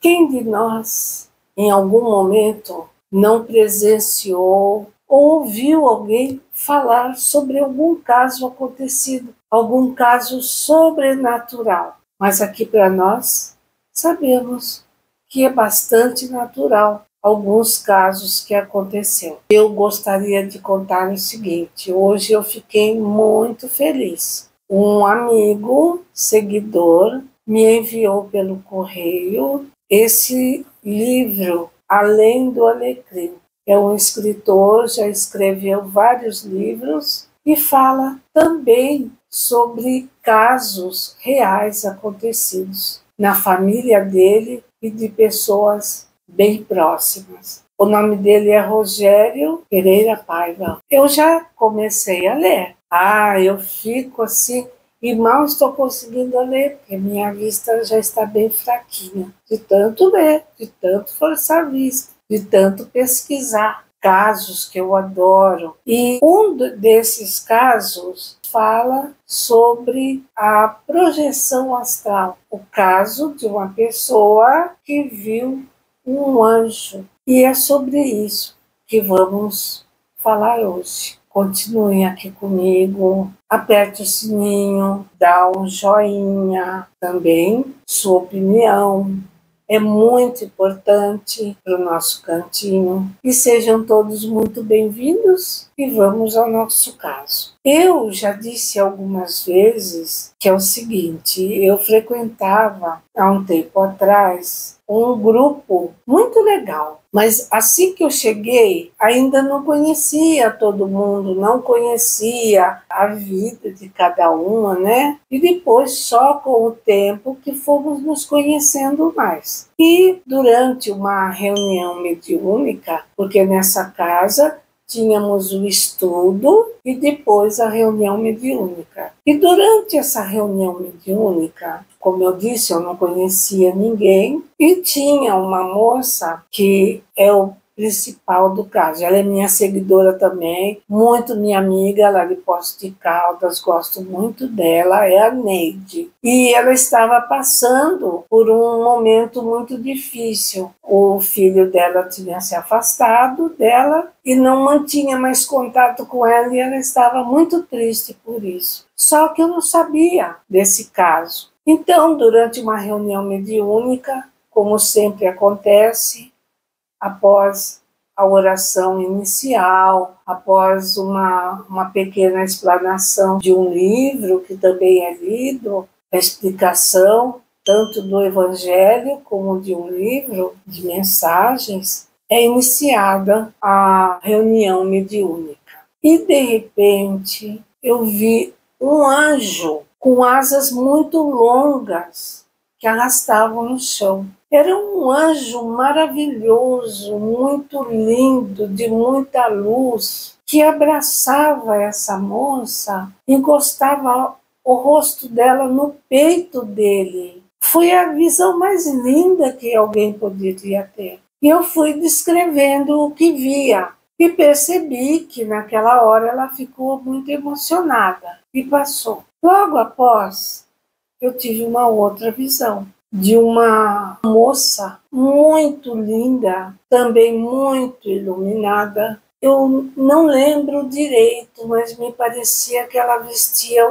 Quem de nós, em algum momento, não presenciou ou ouviu alguém falar sobre algum caso acontecido, algum caso sobrenatural? Mas aqui para nós, sabemos que é bastante natural alguns casos que aconteceram. Eu gostaria de contar o seguinte: hoje eu fiquei muito feliz. Um amigo, seguidor, me enviou pelo correio esse livro, Além do Alecrim. É um escritor, já escreveu vários livros e fala também sobre casos reais acontecidos na família dele e de pessoas bem próximas. O nome dele é Rogério Pereira Paiva. Eu já comecei a ler. Eu fico assim e mal estou conseguindo ler, porque minha vista já está bem fraquinha. De tanto ler, de tanto forçar a vista, de tanto pesquisar casos que eu adoro. E um desses casos fala sobre a projeção astral. O caso de uma pessoa que viu um anjo. E é sobre isso que vamos falar hoje. Continuem aqui comigo, aperte o sininho, dá um joinha também, sua opinião é muito importante para o nosso cantinho. E sejam todos muito bem-vindos e vamos ao nosso caso. Eu já disse algumas vezes que é o seguinte: eu frequentava há um tempo atrás um grupo muito legal, mas assim que eu cheguei ainda não conhecia todo mundo, não conhecia a vida de cada uma, né? E depois só com o tempo que fomos nos conhecendo mais. E durante uma reunião mediúnica, porque nessa casa tínhamos o estudo e depois a reunião mediúnica. E durante essa reunião mediúnica, como eu disse, eu não conhecia ninguém e tinha uma moça que é o principal do caso. Ela é minha seguidora também, muito minha amiga lá de Poços de Caldas, gosto muito dela, é a Neide. E ela estava passando por um momento muito difícil. O filho dela tinha se afastado dela e não mantinha mais contato com ela e ela estava muito triste por isso. Só que eu não sabia desse caso. Então, durante uma reunião mediúnica, como sempre acontece, após a oração inicial, após uma pequena explanação de um livro que também é lido, a explicação tanto do Evangelho como de um livro de mensagens, é iniciada a reunião mediúnica. E, de repente, eu vi um anjo com asas muito longas que arrastavam no chão. Era um anjo maravilhoso, muito lindo, de muita luz, que abraçava essa moça, encostava o rosto dela no peito dele. Foi a visão mais linda que alguém poderia ter. E eu fui descrevendo o que via. E percebi que naquela hora ela ficou muito emocionada e passou. Logo após, eu tive uma outra visão de uma moça muito linda, também muito iluminada. Eu não lembro direito, mas me parecia que ela vestia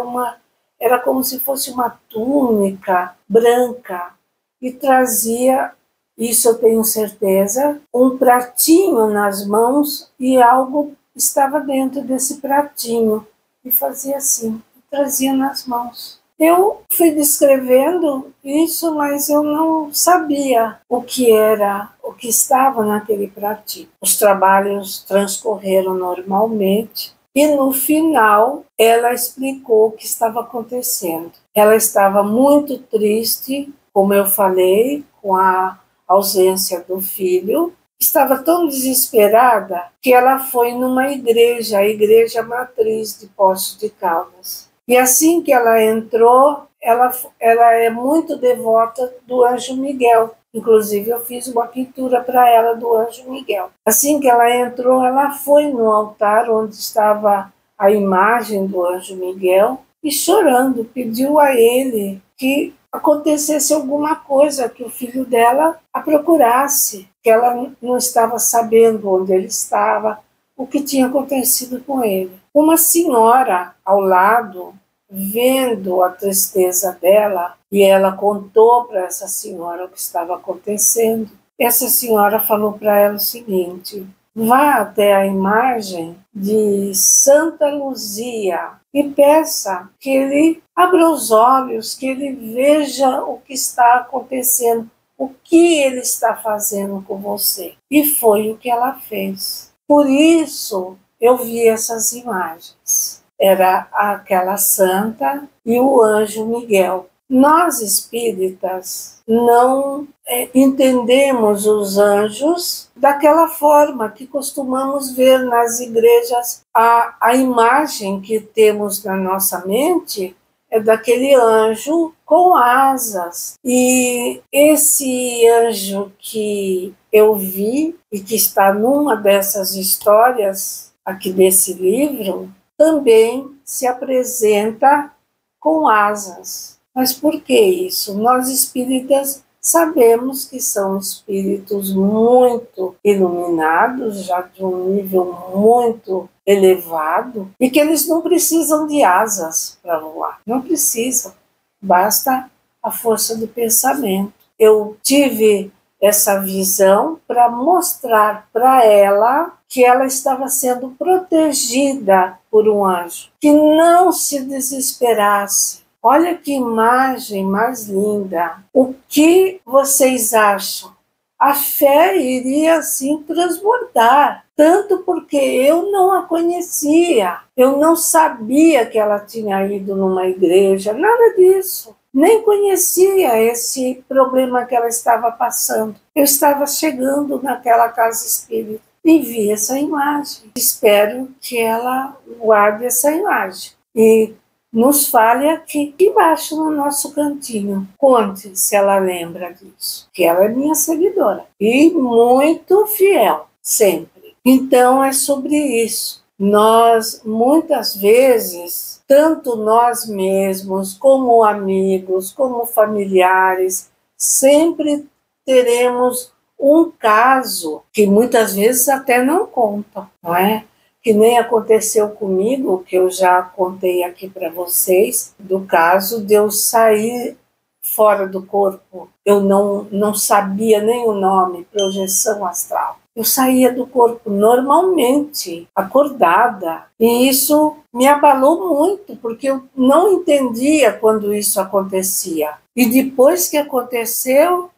era como se fosse uma túnica branca e trazia, isso eu tenho certeza, um pratinho nas mãos e algo estava dentro desse pratinho e fazia assim, e trazia nas mãos. Eu fui descrevendo isso, mas eu não sabia o que era, o que estava naquele pratinho. Os trabalhos transcorreram normalmente e no final ela explicou o que estava acontecendo. Ela estava muito triste, como eu falei, com a ausência do filho. Estava tão desesperada que ela foi numa igreja, a igreja matriz de Poços de Caldas. E assim que ela entrou, ela é muito devota do Anjo Miguel. Inclusive, eu fiz uma pintura para ela do Anjo Miguel. Assim que ela entrou, ela foi no altar onde estava a imagem do Anjo Miguel e chorando, pediu a ele que acontecesse alguma coisa, que o filho dela a procurasse, que ela não estava sabendo onde ele estava, o que tinha acontecido com ele. Uma senhora ao lado, vendo a tristeza dela, e ela contou para essa senhora o que estava acontecendo. Essa senhora falou para ela o seguinte: vá até a imagem de Santa Luzia e peça que ele abra os olhos, que ele veja o que está acontecendo, o que ele está fazendo com você. E foi o que ela fez. Por isso eu vi essas imagens. Era aquela santa e o anjo Miguel. Nós espíritas não entendemos os anjos daquela forma que costumamos ver nas igrejas. A imagem que temos na nossa mente é daquele anjo com asas. E esse anjo que eu vi e que está numa dessas histórias aqui desse livro, também se apresenta com asas. Mas por que isso? Nós espíritas sabemos que são espíritos muito iluminados, já de um nível muito elevado, e que eles não precisam de asas para voar. Não precisam. Basta a força do pensamento. Eu tive essa visão para mostrar para ela que ela estava sendo protegida por um anjo, que não se desesperasse. Olha que imagem mais linda. O que vocês acham? A fé iria assim transbordar, tanto porque eu não a conhecia, eu não sabia que ela tinha ido numa igreja, nada disso. Nem conhecia esse problema que ela estava passando. Eu estava chegando naquela casa espírita e vi essa imagem. Espero que ela guarde essa imagem e nos fale aqui embaixo no nosso cantinho. Conte se ela lembra disso, que ela é minha seguidora e muito fiel, sempre. Então é sobre isso. Nós, muitas vezes, tanto nós mesmos, como amigos, como familiares, sempre teremos um caso que muitas vezes até não contam, não é? Que nem aconteceu comigo, que eu já contei aqui para vocês, do caso de eu sair fora do corpo. Eu não sabia nem o nome, projeção astral. Eu saía do corpo normalmente, acordada, e isso me abalou muito, porque eu não entendia quando isso acontecia. E depois que aconteceu,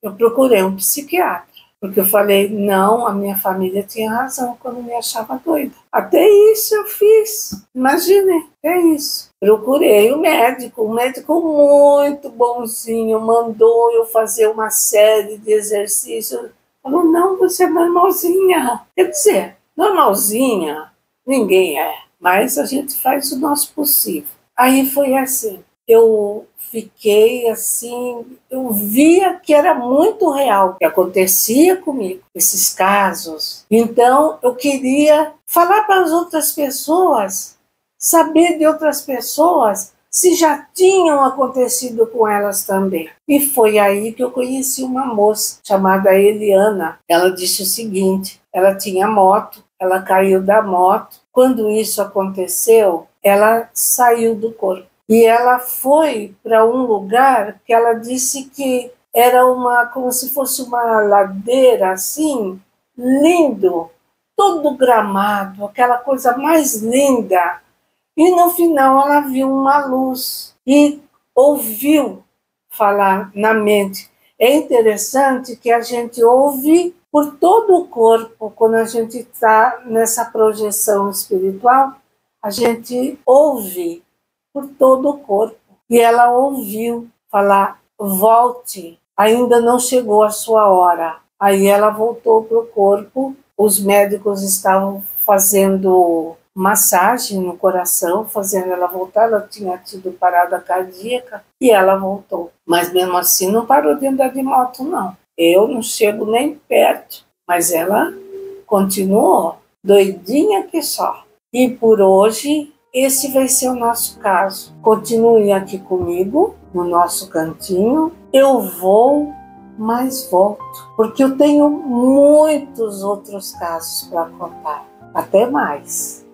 eu procurei um psiquiatra. Porque eu falei, não, a minha família tinha razão quando me achava doida. Até isso eu fiz. Imagine, é isso. Procurei o médico muito bonzinho, mandou eu fazer uma série de exercícios. Falou, não, você é normalzinha. Quer dizer, normalzinha, ninguém é. Mas a gente faz o nosso possível. Aí foi assim. Eu fiquei assim, eu via que era muito real o que acontecia comigo, esses casos. Então, eu queria falar para as outras pessoas, saber de outras pessoas se já tinham acontecido com elas também. E foi aí que eu conheci uma moça chamada Eliana. Ela disse o seguinte, ela tinha moto, ela caiu da moto. Quando isso aconteceu, ela saiu do corpo. E ela foi para um lugar que ela disse que era como se fosse uma ladeira assim, lindo, todo gramado, aquela coisa mais linda. E no final ela viu uma luz e ouviu falar na mente. É interessante que a gente ouve por todo o corpo, quando a gente está nessa projeção espiritual, a gente ouve por todo o corpo. E ela ouviu falar, volte, ainda não chegou a sua hora. Aí ela voltou para o corpo, os médicos estavam fazendo massagem no coração, fazendo ela voltar, ela tinha tido parada cardíaca e ela voltou. Mas mesmo assim não parou de andar de moto, não. Eu não chego nem perto, mas ela continuou, doidinha que só. E por hoje esse vai ser o nosso caso. Continue aqui comigo, no nosso cantinho. Eu vou, mas volto, porque eu tenho muitos outros casos para contar. Até mais!